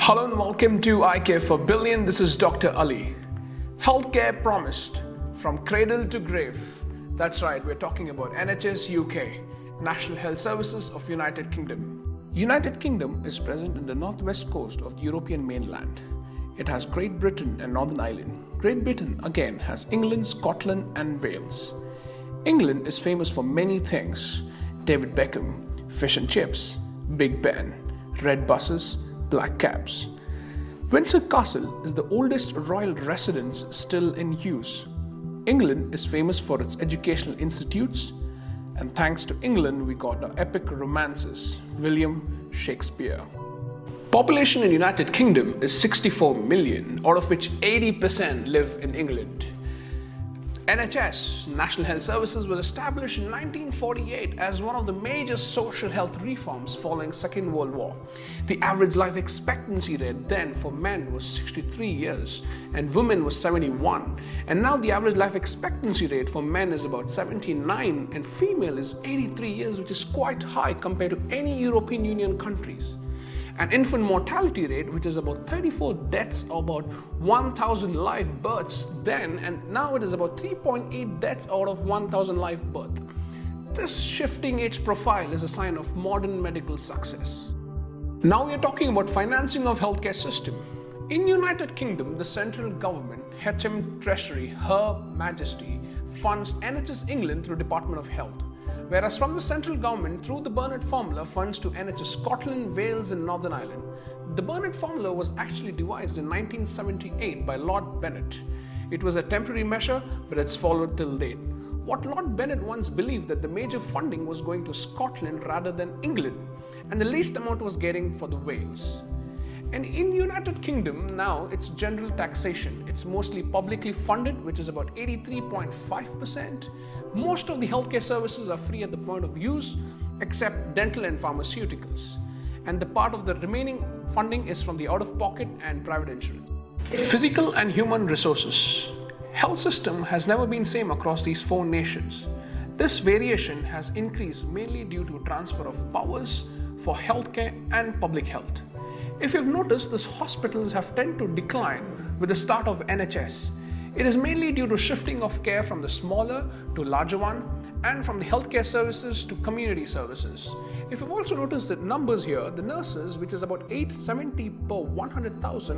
Hello and welcome to I Care for Billion. This is Dr. Ali. Healthcare promised from cradle to grave. That's right, we're talking about NHS UK, National Health Services of United Kingdom. United Kingdom is present in the northwest coast of the European mainland. It has Great Britain and Northern Ireland. Great Britain again has England, Scotland and Wales. England is famous for many things: David Beckham, fish and chips, Big Ben, red buses, black cabs. Windsor Castle is the oldest royal residence still in use. England is famous for its educational institutes, and thanks to England we got our epic romances, William Shakespeare. Population in United Kingdom is 64 million, out of which 80% live in England. NHS, National Health Services, was established in 1948 as one of the major social health reforms following Second World War. The average life expectancy rate then for men was 63 years and women was 71. And now the average life expectancy rate for men is about 79 and female is 83 years, which is quite high compared to any European Union countries. An infant mortality rate, which is about 34 deaths or about 1,000 live births then, and now it is about 3.8 deaths out of 1,000 live births. This shifting age profile is a sign of modern medical success. Now we are talking about financing of healthcare system. In United Kingdom, the central government, HM Treasury, Her Majesty, funds NHS England through Department of Health. Whereas from the central government through the Burnett Formula funds to NHS Scotland, Wales and Northern Ireland. The Burnett Formula was actually devised in 1978 by Lord Bennett. It was a temporary measure, but it's followed till date. What Lord Bennett once believed that the major funding was going to Scotland rather than England, and the least amount was getting for the Wales. And in United Kingdom now it's general taxation. It's mostly publicly funded, which is about 83.5%. Most of the healthcare services are free at the point of use, except dental and pharmaceuticals. And the part of the remaining funding is from the out-of-pocket and private insurance. Physical and human resources. Health system has never been same across these four nations. This variation has increased mainly due to transfer of powers for healthcare and public health. If you've noticed, these hospitals have tended to decline with the start of NHS. It is mainly due to shifting of care from the smaller to larger one and from the healthcare services to community services. If you've also noticed the numbers here, the nurses, which is about 870 per 100,000,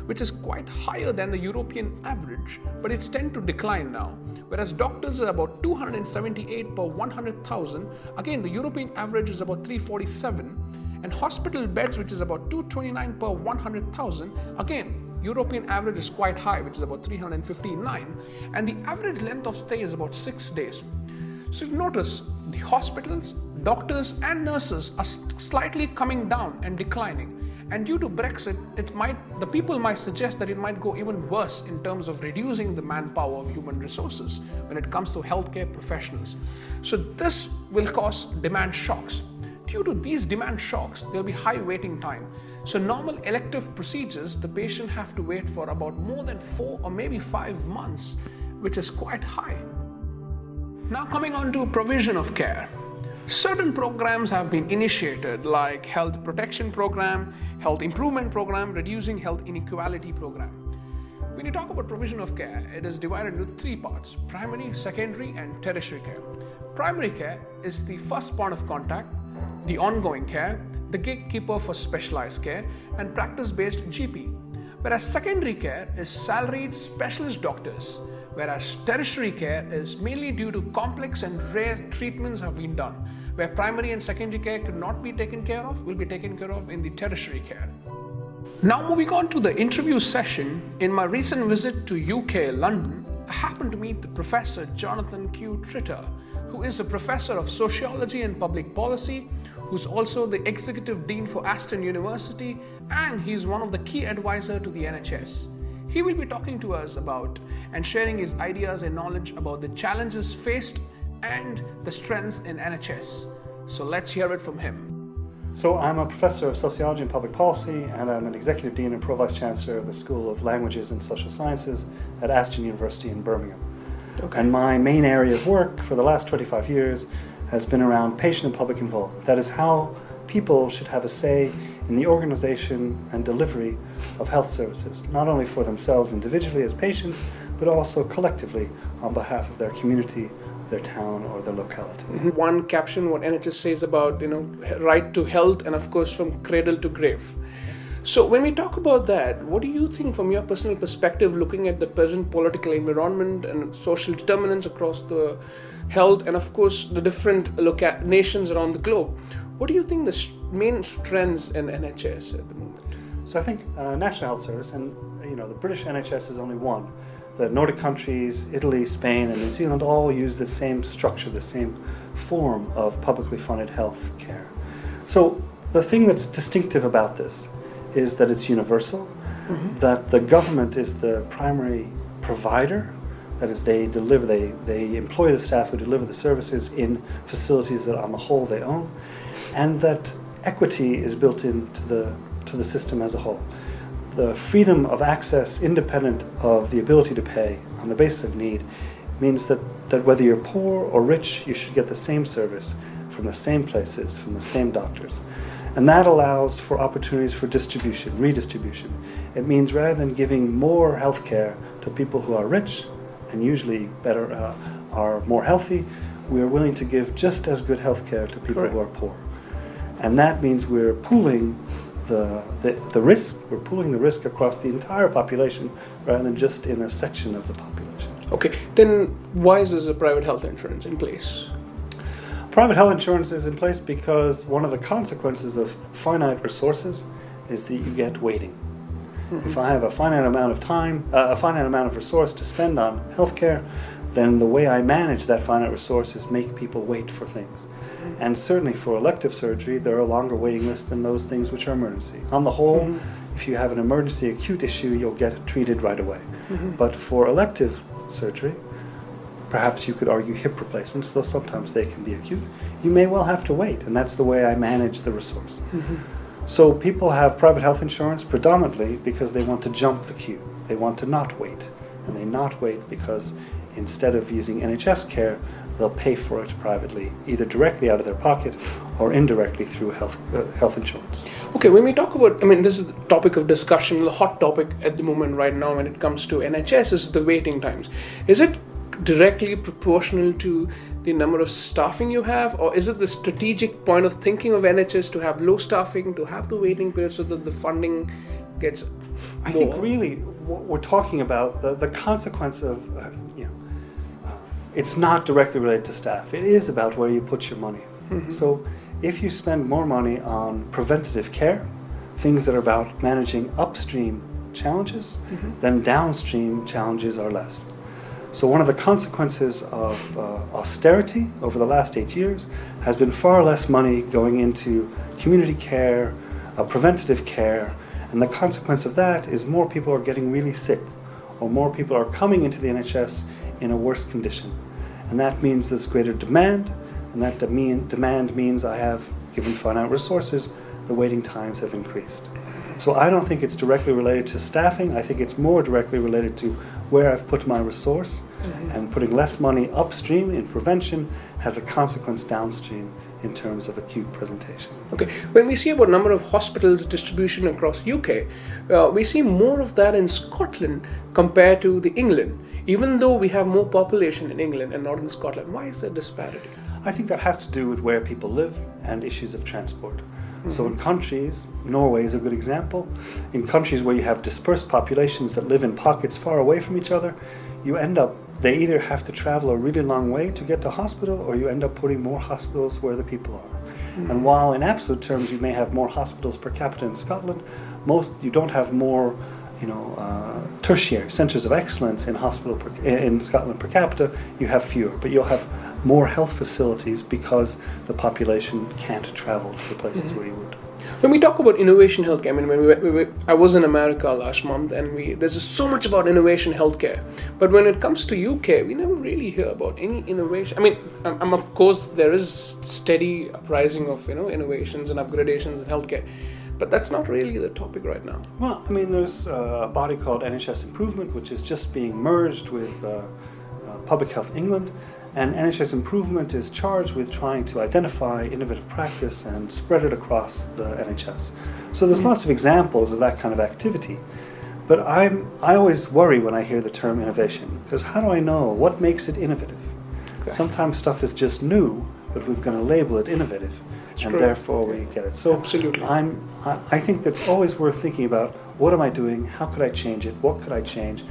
which is quite higher than the European average, but it's tend to decline now. Whereas doctors are about 278 per 100,000. Again, the European average is about 347. And hospital beds, which is about 229 per 100,000, again, European average is quite high, which is about 359, and the average length of stay is about 6 days. So if you notice, the hospitals, doctors and nurses are slightly coming down and declining. And due to Brexit, the people might suggest that it might go even worse in terms of reducing the manpower of human resources when it comes to healthcare professionals. So this will cause demand shocks. Due to these demand shocks, there will be high waiting time. So normal elective procedures, the patient have to wait for about more than 4 or maybe 5 months, which is quite high. Now coming on to provision of care. Certain programs have been initiated like Health Protection Program, Health Improvement Program, Reducing Health Inequality Program. When you talk about provision of care, it is divided into 3 parts: primary, secondary and tertiary care. Primary care is the first point of contact, the ongoing care, the gatekeeper for specialized care and practice-based GP. Whereas secondary care is salaried specialist doctors, whereas tertiary care is mainly due to complex and rare treatments have been done, where primary and secondary care could not be taken care of, will be taken care of in the tertiary care. Now moving on to the interview session, in my recent visit to UK, London, I happened to meet the Professor Jonathan Q. Tritter, who is a professor of sociology and public policy, who's also the executive dean for Aston University, and he's one of the key advisors to the NHS. He will be talking to us about and sharing his ideas and knowledge about the challenges faced and the strengths in NHS. So let's hear it from him. So I'm a professor of sociology and public policy, and I'm an executive dean and pro-vice chancellor of the School of Languages and Social Sciences at Aston University in Birmingham. Okay. And my main area of work for the last 25 years has been around patient and public involvement. That is how people should have a say in the organisation and delivery of health services, not only for themselves individually as patients, but also collectively on behalf of their community, their town, or their locality. One caption, what NHS says about, right to health, and of course from cradle to grave. So when we talk about that, what do you think from your personal perspective, looking at the present political environment and social determinants across the health, and of course the different nations around the globe, what do you think the main trends in NHS at the moment? So I think National Health Service, and the British NHS is only one. The Nordic countries, Italy, Spain, and New Zealand all use the same structure, the same form of publicly funded health care. So the thing that's distinctive about this is that it's universal, that the government is the primary provider, that is they employ the staff who deliver the services in facilities that on the whole they own, and that equity is built into the system as a whole. The freedom of access, independent of the ability to pay on the basis of need, means that whether you're poor or rich, you should get the same service from the same places, from the same doctors. And that allows for opportunities for distribution, redistribution. It means rather than giving more health care to people who are rich and usually are more healthy, we are willing to give just as good health care to people who are poor. And that means we're pooling the risk. We're pooling the risk across the entire population rather than just in a section of the population. Okay, then why is there a private health insurance in place? Private health insurance is in place because one of the consequences of finite resources is that you get waiting. If I have a finite amount of time, a finite amount of resource to spend on healthcare, then the way I manage that finite resource is make people wait for things. And certainly for elective surgery, there are longer waiting lists than those things which are emergency. On the whole, if you have an emergency acute issue, you'll get it treated right away. But for elective surgery, perhaps you could argue hip replacements, though sometimes they can be acute, you may well have to wait, and that's the way I manage the resource. So people have private health insurance predominantly because they want to jump the queue. They want to not wait. And they not wait because instead of using NHS care, they'll pay for it privately, either directly out of their pocket or indirectly through health insurance. Okay, when we talk about, this is the topic of discussion, the hot topic at the moment right now when it comes to NHS is the waiting times. Is it directly proportional to the number of staffing you have, or is it the strategic point of thinking of NHS to have low staffing, to have the waiting period so that the funding gets more? I think really what we're talking about, the consequence of, it's not directly related to staff. It is about where you put your money. So if you spend more money on preventative care, things that are about managing upstream challenges, then downstream challenges are less. So one of the consequences of austerity over the last 8 years has been far less money going into community care, preventative care, and the consequence of that is more people are getting really sick, or more people are coming into the NHS in a worse condition. And that means there's greater demand, and that demand means I have, given finite resources, the waiting times have increased. So I don't think it's directly related to staffing. I think it's more directly related to where I've put my resource, and putting less money upstream in prevention has a consequence downstream in terms of acute presentation. Okay, when we see about number of hospitals distribution across UK, we see more of that in Scotland compared to the England, even though we have more population in England and not in Scotland. Why is there disparity? I think that has to do with where people live and issues of transport. So in countries, Norway is a good example, in countries where you have dispersed populations that live in pockets far away from each other, they either have to travel a really long way to get to hospital, or you end up putting more hospitals where the people are. And while in absolute terms you may have more hospitals per capita in Scotland, you don't have more tertiary centres of excellence in Scotland per capita. You have fewer, but you'll have more health facilities because the population can't travel to the places where you would. When we talk about innovation healthcare, I was in America last month, and there's just so much about innovation healthcare. But when it comes to UK, we never really hear about any innovation. Of course, there is steady uprising of innovations and upgradations in healthcare, but that's not really the topic right now. Well, there's a body called NHS Improvement, which is just being merged with Public Health England. And NHS Improvement is charged with trying to identify innovative practice and spread it across the NHS. So there's lots of examples of that kind of activity. But I always worry when I hear the term innovation, because how do I know what makes it innovative? Okay. Sometimes stuff is just new, but we're going to label it innovative, and therefore we get it. So absolutely. I think that's always worth thinking about. What am I doing? How could I change it? What could I change?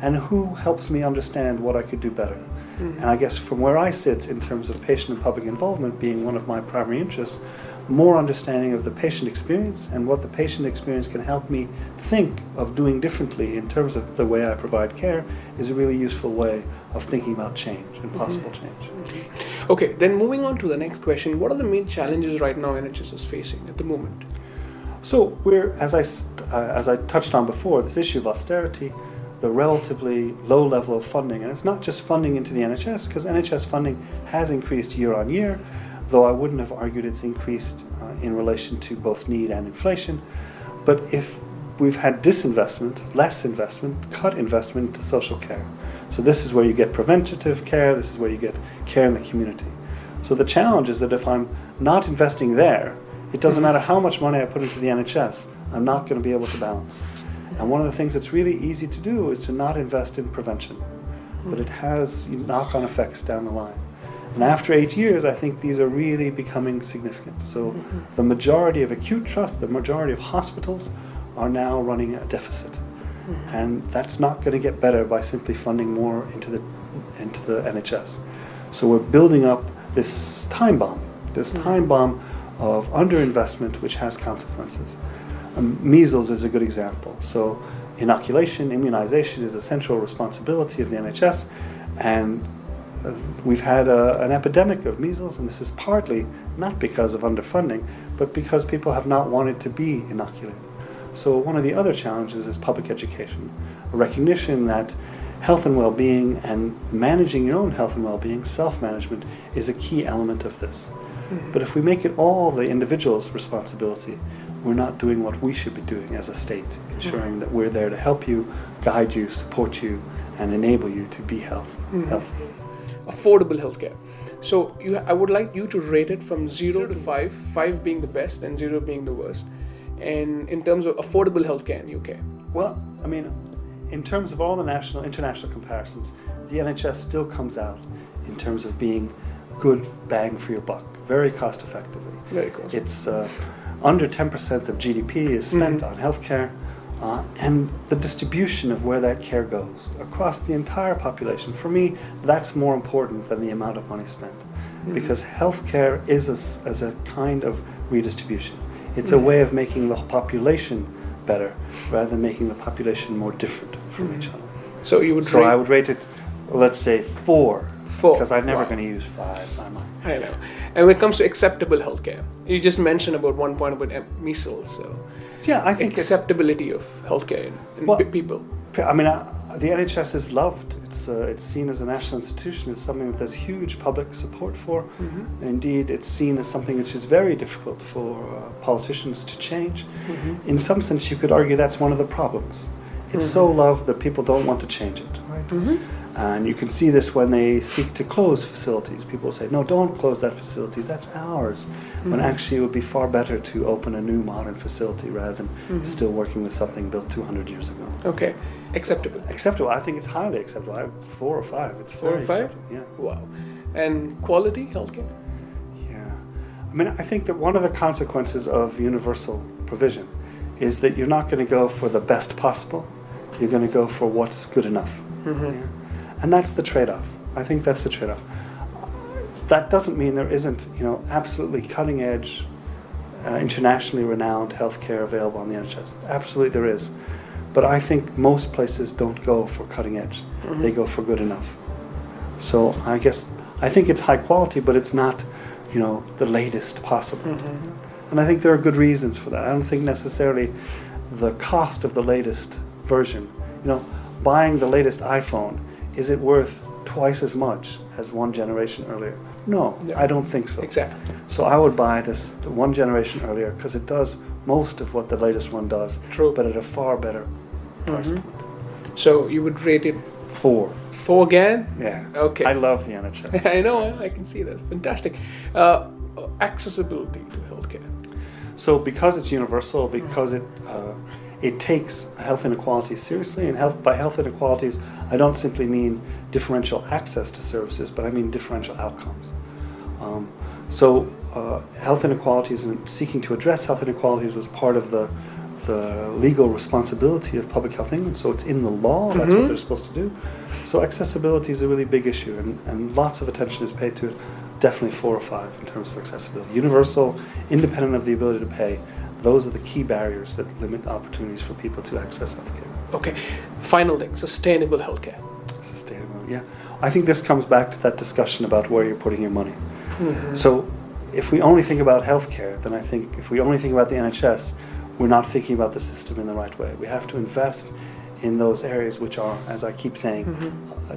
And who helps me understand what I could do better? And I guess from where I sit in terms of patient and public involvement being one of my primary interests, more understanding of the patient experience and what the patient experience can help me think of doing differently in terms of the way I provide care is a really useful way of thinking about change and possible change. Okay, then moving on to the next question, what are the main challenges right now NHS is facing at the moment? So we're, as I touched on before, this issue of austerity, the relatively low level of funding, and it's not just funding into the NHS, because NHS funding has increased year on year, though I wouldn't have argued it's increased in relation to both need and inflation. But if we've had disinvestment, less investment, cut investment into social care. So this is where you get preventative care, this is where you get care in the community. So the challenge is that if I'm not investing there, it doesn't matter how much money I put into the NHS, I'm not going to be able to balance. And one of the things that's really easy to do is to not invest in prevention. But it has knock-on effects down the line. And after 8 years, I think these are really becoming significant. So the majority of acute trust, the majority of hospitals are now running a deficit. And that's not going to get better by simply funding more into the NHS. So we're building up this time bomb of underinvestment which has consequences. Measles is a good example. So inoculation, immunization is a central responsibility of the NHS, and we've had an epidemic of measles, and this is partly not because of underfunding, but because people have not wanted to be inoculated. So one of the other challenges is public education, a recognition that health and well-being and managing your own health and well-being, self-management, is a key element of this. But if we make it all the individual's responsibility, we're not doing what we should be doing as a state, ensuring that we're there to help you, guide you, support you, and enable you to be healthy. Affordable healthcare. So I would like you to rate it from 0 to 5, 5 being the best and 0 being the worst. And in terms of affordable healthcare in UK. Well, I mean, in terms of all the international comparisons, the NHS still comes out in terms of being good bang for your buck, very cost effectively. Very cost. It's under 10% of GDP is spent on healthcare, and the distribution of where that care goes across the entire population, for me, that's more important than the amount of money spent. Because healthcare is a kind of redistribution. It's a way of making the population better rather than making the population more different from each other. So you would I would rate it, let's say 4. Because I'm never going to use 5. I know. And when it comes to acceptable healthcare, you just mentioned about one point about measles. So yeah, I think acceptability of healthcare in people. I mean, the NHS is loved. It's seen as a national institution. It's something that there's huge public support for. Indeed, it's seen as something which is very difficult for politicians to change. In some sense, you could argue that's one of the problems. It's so loved that people don't want to change it, right? And you can see this when they seek to close facilities. People say, no, don't close that facility, that's ours. When actually it would be far better to open a new modern facility rather than still working with something built 200 years ago. Okay. Acceptable. Acceptable. I think it's highly acceptable. It's 4 or 5. It's 4 or 5? Yeah. Wow. And quality healthcare? Yeah. I mean, I think that one of the consequences of universal provision is that you're not going to go for the best possible. You're going to go for what's good enough. Yeah? And that's the trade-off. I think that's the trade-off. That doesn't mean there isn't, absolutely cutting-edge, internationally renowned healthcare available on the NHS. Absolutely there is. But I think most places don't go for cutting-edge. They go for good enough. So I think it's high quality, but it's not, the latest possible. And I think there are good reasons for that. I don't think necessarily the cost of the latest version, buying the latest iPhone, is it worth twice as much as one generation earlier? No, I don't think so. Exactly. So I would buy the one generation earlier because it does most of what the latest one does, but at a far better price point. So you would rate it 4. 4 again? Yeah. Okay. I love the NHS. I know, I can see that. Fantastic. Accessibility to healthcare. So because it's universal, because it takes health inequalities seriously, and by health inequalities, I don't simply mean differential access to services, but I mean differential outcomes. Health inequalities and seeking to address health inequalities was part of the legal responsibility of Public Health England, so it's in the law, that's what they're supposed to do. So accessibility is a really big issue, and lots of attention is paid to it, definitely 4 or 5 in terms of accessibility. Universal, independent of the ability to pay, those are the key barriers that limit opportunities for people to access healthcare. Okay, final thing, sustainable healthcare. Sustainable, yeah. I think this comes back to that discussion about where you're putting your money. So if we only think about healthcare, then I think if we only think about the NHS, we're not thinking about the system in the right way. We have to invest in those areas which are, as I keep saying,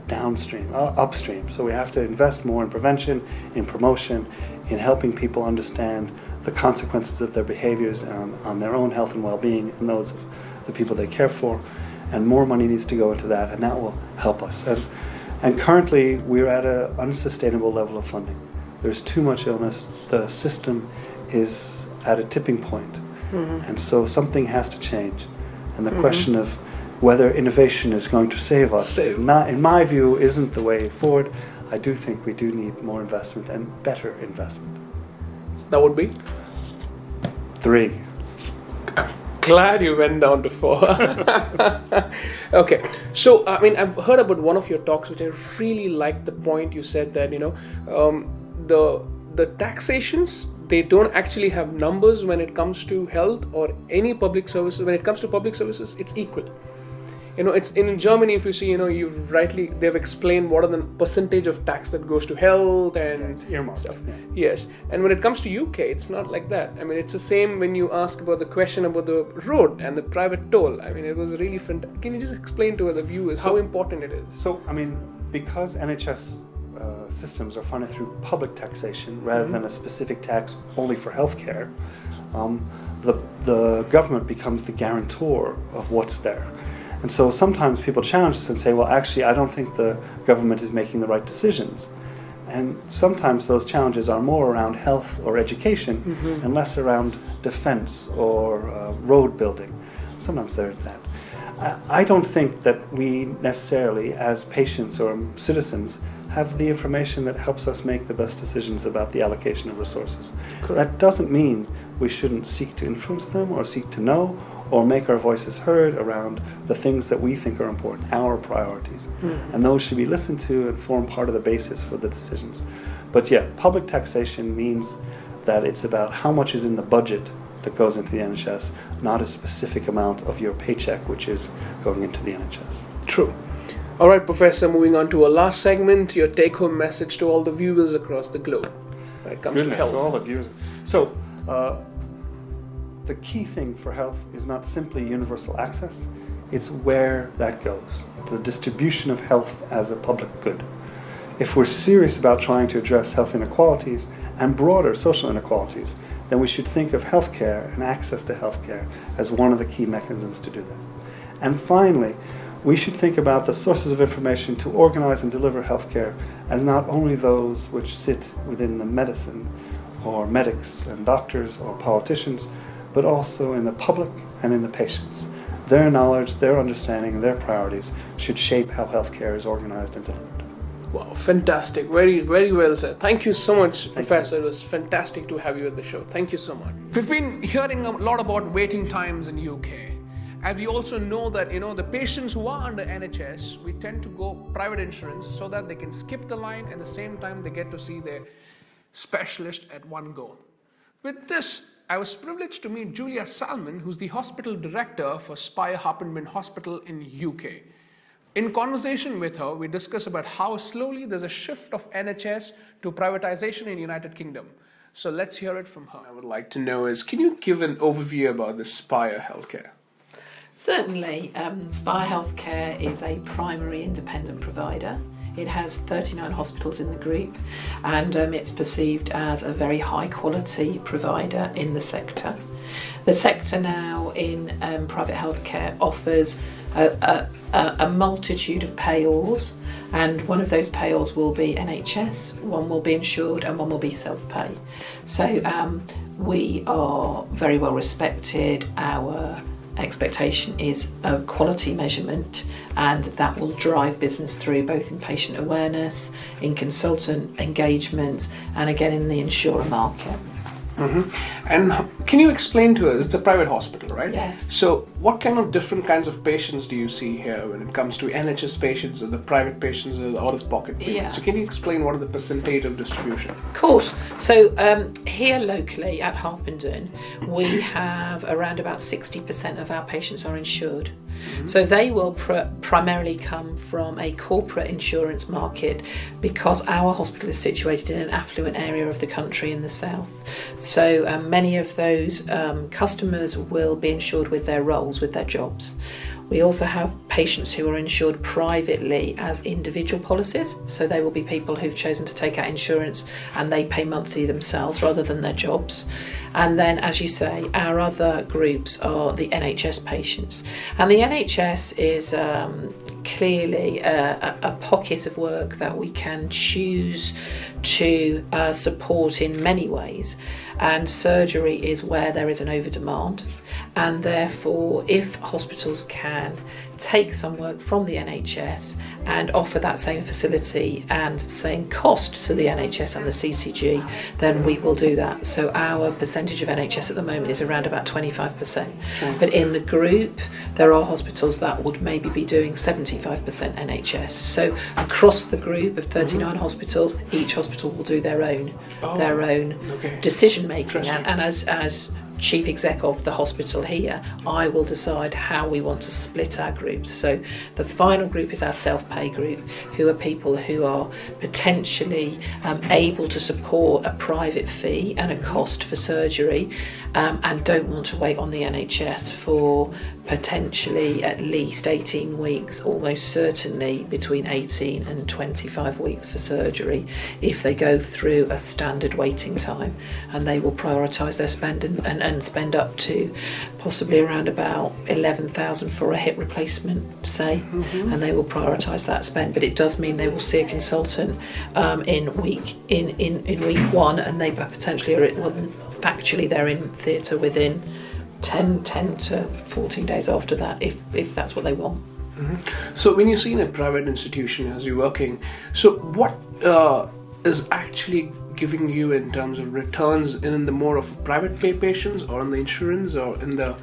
downstream, upstream. So we have to invest more in prevention, in promotion, in helping people understand the consequences of their behaviors on their own health and well-being and those of the people they care for. And more money needs to go into that, and that will help us. And currently, we're at an unsustainable level of funding. There's too much illness. The system is at a tipping point. And so something has to change. And the question of whether innovation is going to save us, in my view, isn't the way forward. I do think we do need more investment and better investment. That would be? 3. Glad you went down to 4. Okay, so I've heard about one of your talks, which I really liked the point you said that the taxations, they don't actually have numbers when it comes to health or any public services. When it comes to public services, it's equal. It's in Germany. If you see, they've explained what are the percentage of tax that goes to health and it's earmarked stuff. Yeah. Yes, and when it comes to UK, it's not like that. It's the same when you ask about the question about the road and the private toll. It was really fantastic. Can you just explain to the viewers how important it is? So, because NHS systems are funded through public taxation rather than a specific tax only for healthcare, the government becomes the guarantor of what's there. And so sometimes people challenge us and say, well, actually, I don't think the government is making the right decisions. And sometimes those challenges are more around health or education and less around defense or road building. Sometimes they're that. I don't think that we necessarily, as patients or citizens, have the information that helps us make the best decisions about the allocation of resources. Correct. That doesn't mean we shouldn't seek to influence them or seek to know or make our voices heard around the things that we think are important, our priorities. And those should be listened to and form part of the basis for the decisions. But yeah, public taxation means that it's about how much is in the budget that goes into the NHS, not a specific amount of your paycheck which is going into the NHS. True. All right, Professor, moving on to our last segment, your take-home message to all the viewers across the globe when it comes to health. All the viewers. So, the key thing for health is not simply universal access, it's where that goes, the distribution of health as a public good. If we're serious about trying to address health inequalities and broader social inequalities, then we should think of healthcare and access to healthcare as one of the key mechanisms to do that. And finally, we should think about the sources of information to organize and deliver healthcare as not only those which sit within the medicine or medics and doctors or politicians, but also in the public and in the patients. Their knowledge, their understanding, and their priorities should shape how healthcare is organized and delivered. Wow, fantastic. Very, very well said. Thank you so much, Professor. It was fantastic to have you at the show. Thank you so much. We've been hearing a lot about waiting times in UK. As we also know that, the patients who are under NHS, we tend to go private insurance so that they can skip the line and at the same time they get to see their specialist at one go. With this, I was privileged to meet Julia Salmon, who's the hospital director for Spire Healthcare Hospital in UK. In conversation with her, we discussed about how slowly there's a shift of NHS to privatization in the United Kingdom. So let's hear it from her. I would like to know is, can you give an overview about the Spire Healthcare? Certainly. Spire Healthcare is a primary independent provider. It has 39 hospitals in the group, and it's perceived as a very high quality provider in the sector. The sector now in private healthcare offers a multitude of payors, and one of those payors will be NHS, one will be insured, and one will be self-pay. So we are very well respected. Our expectation is a quality measurement, and that will drive business through both in patient awareness, in consultant engagement, and again in the insurer market. And can you explain to us, it's a private hospital, right? Yes. So what kind of different kinds of patients do you see here when it comes to NHS patients or the private patients or the out-of-pocket patients? Yeah. So can you explain what are the percentage of distribution? Of course. So here locally at Harpenden, we have around about 60% of our patients are insured. So they will primarily come from a corporate insurance market, because our hospital is situated in an affluent area of the country in the south. So many of those customers will be insured with their roles, with their jobs. We also have patients who are insured privately as individual policies, so they will be people who've chosen to take out insurance and they pay monthly themselves rather than their jobs. And then, as you say, our other groups are the NHS patients. And the NHS is clearly a pocket of work that we can choose to support in many ways. And surgery is where there is an overdemand. And therefore, if hospitals can take some work from the NHS and offer that same facility and same cost to the NHS and the CCG, then we will do that. So our percentage of NHS at the moment is around about 25%. But in the group, there are hospitals that would maybe be doing 75% NHS. So across the group of 39 hospitals, each hospital will do their own decision making. And as chief exec of the hospital here, I will decide how we want to split our groups. So the final group is our self-pay group, who are people who are potentially able to support a private fee and a cost for surgery, and don't want to wait on the NHS for potentially at least 18 weeks, almost certainly between 18 and 25 weeks for surgery if they go through a standard waiting time, and they will prioritise their spend and spend up to possibly around about 11,000 for a hip replacement, say, and they will prioritise that spend. But it does mean they will see a consultant in week one, and they potentially factually they're in theatre within 10 to 14 days after that, if that's what they want. So when you see in a private institution as you're working, so what is actually giving you in terms of returns in the more of private pay patients, or in the insurance, or in the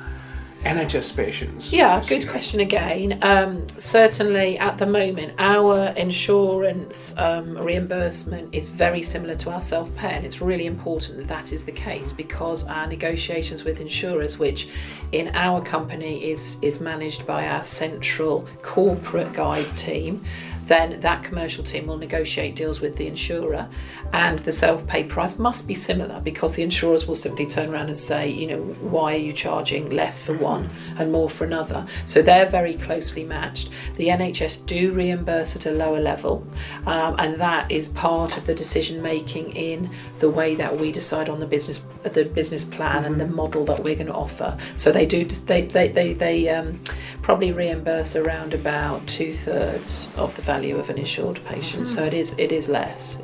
NHS patients? Yeah, good question again. Certainly at the moment our insurance reimbursement is very similar to our self-pay, and it's really important that that is the case, because our negotiations with insurers, which in our company is managed by our central corporate guide team, then that commercial team will negotiate deals with the insurer, and the self-pay price must be similar, because the insurers will simply turn around and say, why are you charging less for one and more for another? So they're very closely matched. The NHS do reimburse at a lower level, and that is part of the decision making in the way that we decide on the business plan and the model that we're going to offer. So they probably reimburse around about 2/3 of the value of an insured patient. So it is less.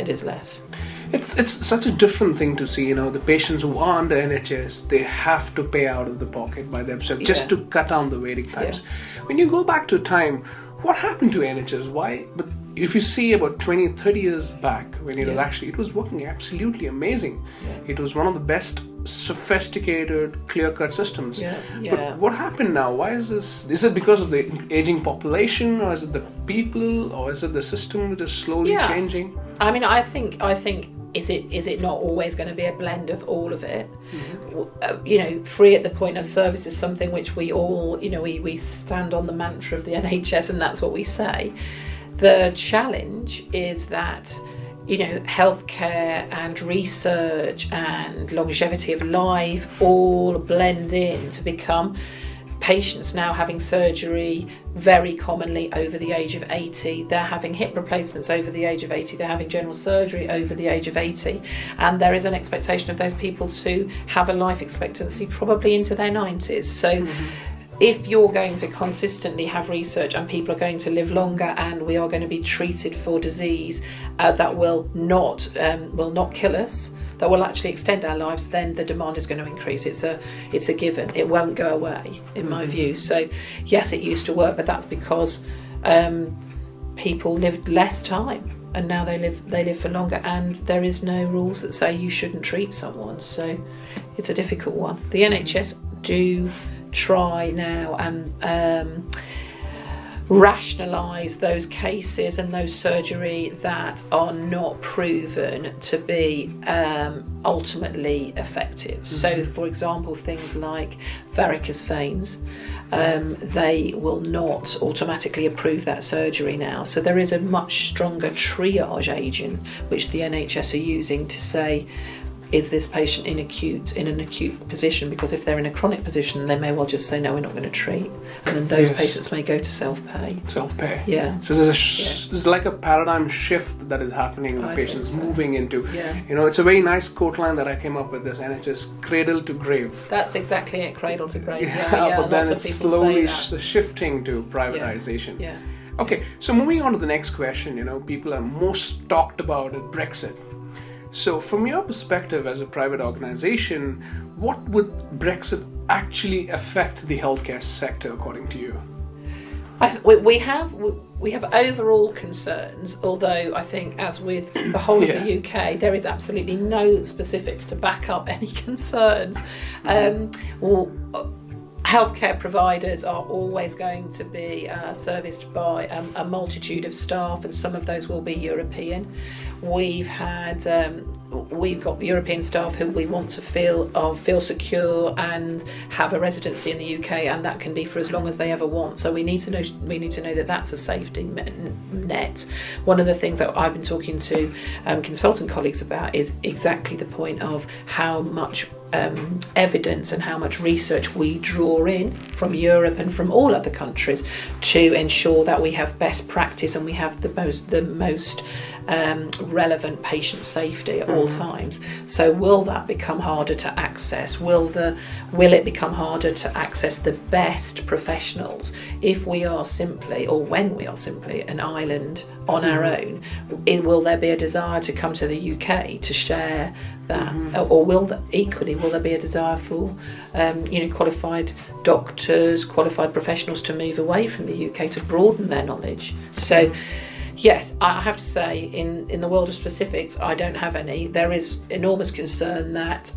It's such a different thing to see, the patients who are under NHS, they have to pay out of the pocket by themselves just to cut down the waiting times. When you go back to time, what happened to NHS? Why? But if you see about 20, 30 years back, when it was working absolutely amazing. It was one of the best sophisticated, clear-cut systems. But what happened now? Why is this? Is it because of the aging population, or is it the people, or is it the system that is slowly changing? I mean, I think is it not always going to be a blend of all of it? Free at the point of service is something which we all, we stand on the mantra of the NHS, and that's what we say. The challenge is that healthcare and research and longevity of life all blend in to become patients now having surgery very commonly over the age of 80. They're having hip replacements over the age of 80. They're having general surgery over the age of 80. And there is an expectation of those people to have a life expectancy probably into their 90s. So if you're going to consistently have research and people are going to live longer and we are going to be treated for disease that will not kill us, that will actually extend our lives, then the demand is going to increase. It's a given. It won't go away, in my view. So yes, it used to work, but that's because people lived less time, and now they live for longer, and there is no rules that say you shouldn't treat someone. So it's a difficult one. The NHS do try now and rationalise those cases and those surgery that are not proven to be ultimately effective. So, for example, things like varicose veins, they will not automatically approve that surgery now. So there is a much stronger triage agent which the NHS are using to say, is this patient in an acute position? Because if they're in a chronic position, they may well just say, no, we're not going to treat. And then those patients may go to self-pay. Self-pay. Yeah. So there's like a paradigm shift that is happening in patients moving into. Yeah. It's a very nice quote line that I came up with this, and it's just cradle to grave. That's exactly it, cradle to grave. Yeah, but then lots it's of people slowly say that. shifting to privatization. Yeah. Okay, so moving on to the next question, people are most talked about is Brexit. So from your perspective as a private organization, what would Brexit actually affect the healthcare sector according to you? We have overall concerns, although I think, as with the whole of the UK, there is absolutely no specifics to back up any concerns. Healthcare providers are always going to be serviced by a multitude of staff, and some of those will be European. We've got European staff who we want to feel secure and have a residency in the UK, and that can be for as long as they ever want. So we need to know that that's a safety net. One of the things that I've been talking to consultant colleagues about is exactly the point of how much evidence and how much research we draw in from Europe and from all other countries to ensure that we have best practice and we have the most relevant patient safety at all times. So will that become harder to access? Will it become harder to access the best professionals if we are simply, or when we are simply, an island on our own? Will there be a desire to come to the UK to share that, or will there be a desire for qualified doctors, qualified professionals to move away from the UK to broaden their knowledge? So yes, I have to say, in the world of specifics, I don't have any. There is enormous concern that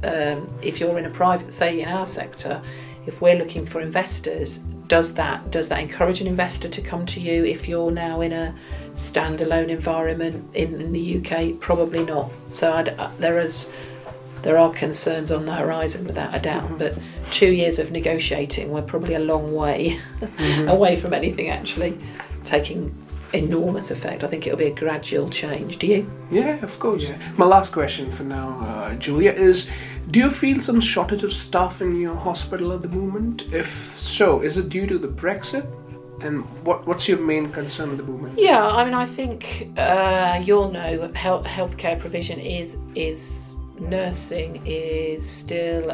if you're in a private, say in our sector, if we're looking for investors, does that encourage an investor to come to you if you're now in a standalone environment in the UK? Probably not. So there are concerns on the horizon without a doubt, but 2 years of negotiating, we're probably a long way away from anything actually taking enormous effect. I think it'll be a gradual change. Do you? Yeah, of course. Yeah. My last question for now, Julia, is do you feel some shortage of staff in your hospital at the moment? If so, is it due to the Brexit? And what's your main concern at the moment? Yeah, I mean, I think you'll know healthcare provision is nursing is still,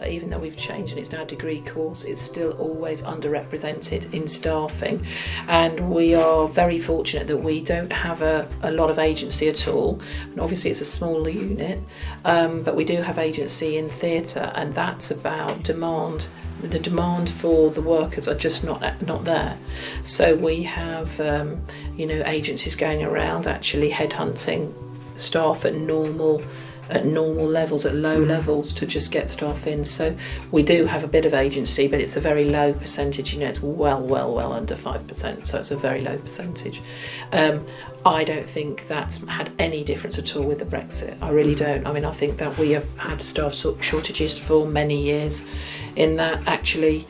even though we've changed and it's now a degree course, it's still always underrepresented in staffing, and we are very fortunate that we don't have a lot of agency at all, and obviously it's a smaller unit, but we do have agency in theatre, and that's about demand. The demand for the workers are just not there. So we have agencies going around actually headhunting staff at normal levels, at low levels, to just get staff in. So we do have a bit of agency, but it's a very low percentage. It's well under 5%, so it's a very low percentage. I don't think that's had any difference at all with the Brexit. I really don't. I mean, I think that we have had staff shortages for many years, in that actually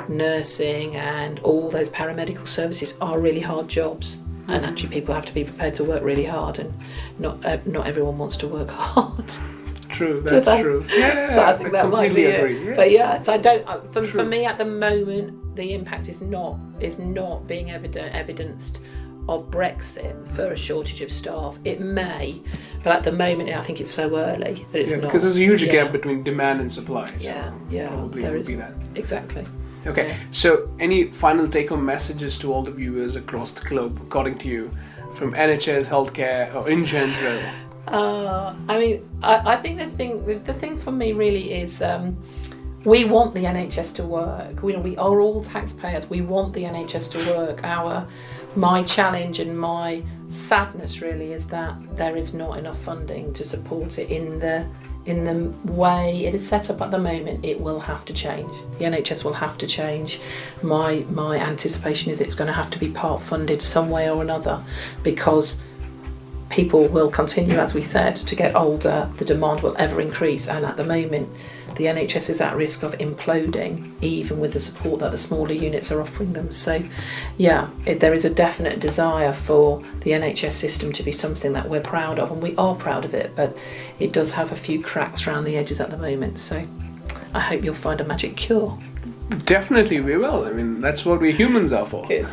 nursing and all those paramedical services are really hard jobs. And actually people have to be prepared to work really hard, and not everyone wants to work hard. True, that's true. Yeah, so I think that might be agree, yes. But yeah, so I don't. For me at the moment, the impact is not being evidenced of Brexit for a shortage of staff. It may, but at the moment I think it's so early that it's not. Because there's a huge gap between demand and supply. Yeah, so probably there will is be that. Exactly. Okay, so any final take-home messages to all the viewers across the globe, according to you, from NHS, healthcare, or in general? I think the thing for me really is we want the NHS to work. We are all taxpayers. We want the NHS to work. My challenge and my sadness really is that there is not enough funding to support it in the way it is set up at the moment. It will have to change. The NHS will have to change. My anticipation is it's going to have to be part funded some way or another, because people will continue, as we said, to get older. The demand will ever increase, and at the moment the NHS is at risk of imploding, even with the support that the smaller units are offering them. So there is a definite desire for the NHS system to be something that we're proud of, and we are proud of it, but it does have a few cracks around the edges at the moment. So I hope you'll find a magic cure. Definitely we will. I mean, that's what we humans are for. Good.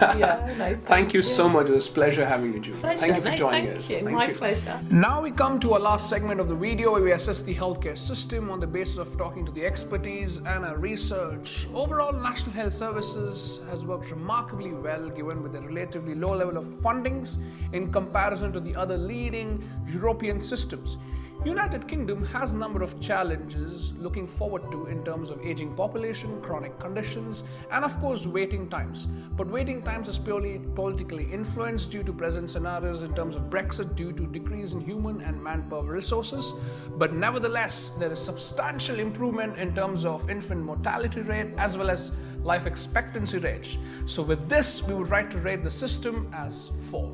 Thank you so much. It was a pleasure having you, Julie. Pleasure. Thank you for joining Thank us. you. My pleasure. Now we come to our last segment of the video, where we assess the healthcare system on the basis of talking to the expertise and our research. Overall, National Health Services has worked remarkably well, given with a relatively low level of fundings in comparison to the other leading European systems. United Kingdom has a number of challenges looking forward to in terms of aging population, chronic conditions, and of course waiting times. But waiting times is purely politically influenced due to present scenarios in terms of Brexit due to decrease in human and manpower resources. But nevertheless, there is substantial improvement in terms of infant mortality rate as well as life expectancy rate. So with this, we would like to rate the system as 4.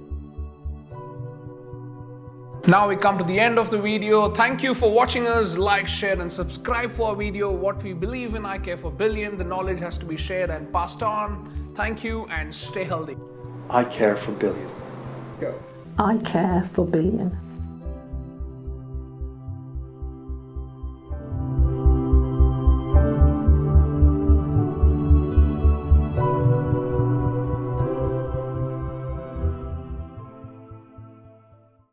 Now we come to the end of the video. Thank you for watching us. Like, share and subscribe for our video. What we believe in, I care for billion. The knowledge has to be shared and passed on. Thank you and stay healthy. I care for billion. Go. I care for billion.